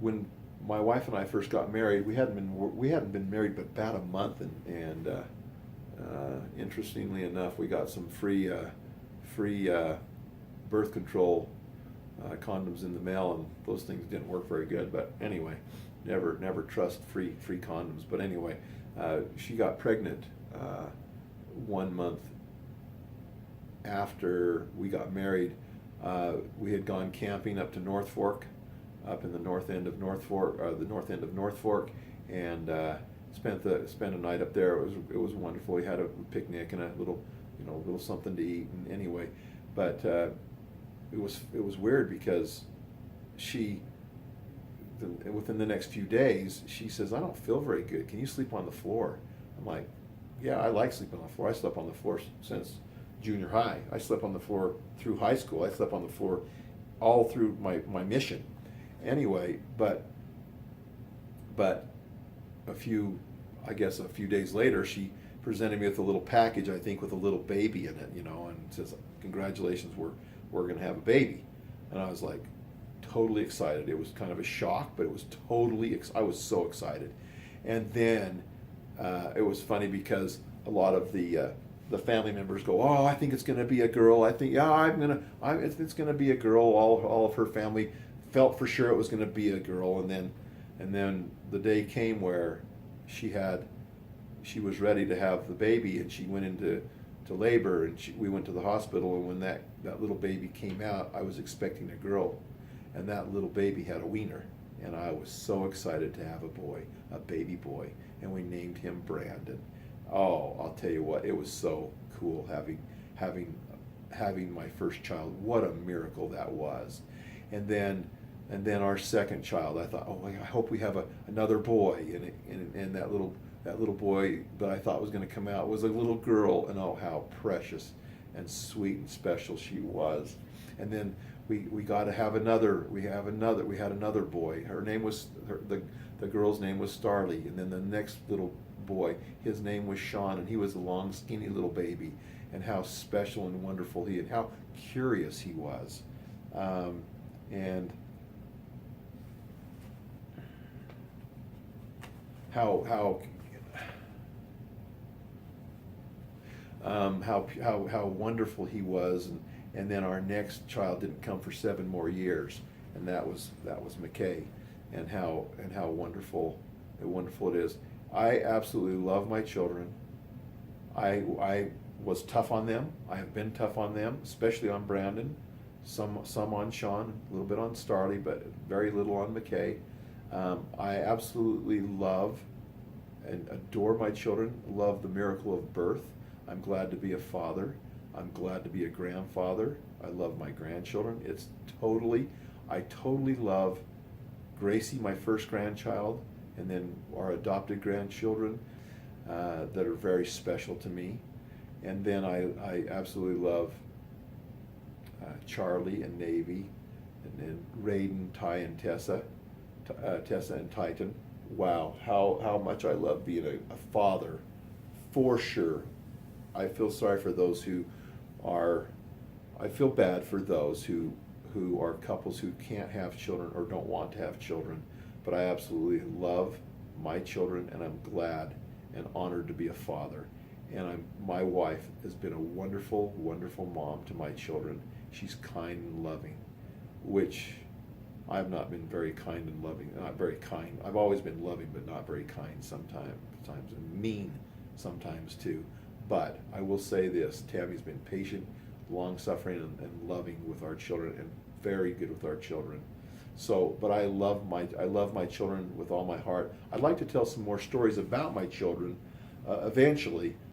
when my wife and I first got married, we hadn't been married but about a month, and interestingly enough, we got some free birth control condoms in the mail, and those things didn't work very good. But anyway, never trust free condoms. But anyway, she got pregnant 1 month after we got married. We had gone camping up to North Fork, up in the north end of North Fork, and spent a night up there. It was wonderful. We had a picnic and a little something to eat. And anyway, but it was weird because within the next few days, she says, "I don't feel very good. Can you sleep on the floor?" I'm like, "Yeah, I like sleeping on the floor. I slept on the floor since junior high. I slept on the floor through high school. I slept on the floor all through my mission." Anyway, but a few days later, she presented me with a little package, I think, with a little baby in it, and says, "Congratulations, we're going to have a baby." And I was like, totally excited. It was kind of a shock, but it was I was so excited. And then it was funny because a lot of the family members go, "Oh, I think it's going to be a girl. I think, yeah, it's going to be a girl." All of her family felt for sure it was going to be a girl, and then the day came where she was ready to have the baby, and she went into labor, and we went to the hospital, and when that little baby came out, I was expecting a girl, and that little baby had a wiener, and I was so excited to have a baby boy, and we named him Brandon. Oh, I'll tell you what, it was so cool having my first child. What a miracle that was. And then our second child, I thought, "Oh, I hope we have another boy," and that little boy that I thought was going to come out was a little girl, and oh, how precious and sweet and special she was. And then we got to have another. We had another boy. The girl's name was Starly, and then the next little boy, his name was Sean, and he was a long, skinny little baby. And how special and wonderful and how curious he was, and how wonderful he was, and then our next child didn't come for 7 more years, and that was McKay, and how wonderful it is. I absolutely love my children. I was tough on them. I have been tough on them, especially on Brandon, some on Sean, a little bit on Starly, but very little on McKay. I absolutely love and adore my children, love the miracle of birth. I'm glad to be a father. I'm glad to be a grandfather. I love my grandchildren. I totally love Gracie, my first grandchild, and then our adopted grandchildren that are very special to me. And then I absolutely love Charlie and Navy, and then Raiden, Ty, and Tessa and Titan. Wow, how much I love being a father, for sure. I feel sorry for those I feel bad for those who are couples who can't have children or don't want to have children, but I absolutely love my children, and I'm glad and honored to be a father. And my wife has been a wonderful, wonderful mom to my children. She's kind and loving, which I've not been very kind and loving. Not very kind. I've always been loving, but not very kind sometimes, and mean sometimes too. But I will say this: Tammy's been patient, long-suffering, and loving with our children, and very good with our children. So, but I love my children with all my heart. I'd like to tell some more stories about my children eventually,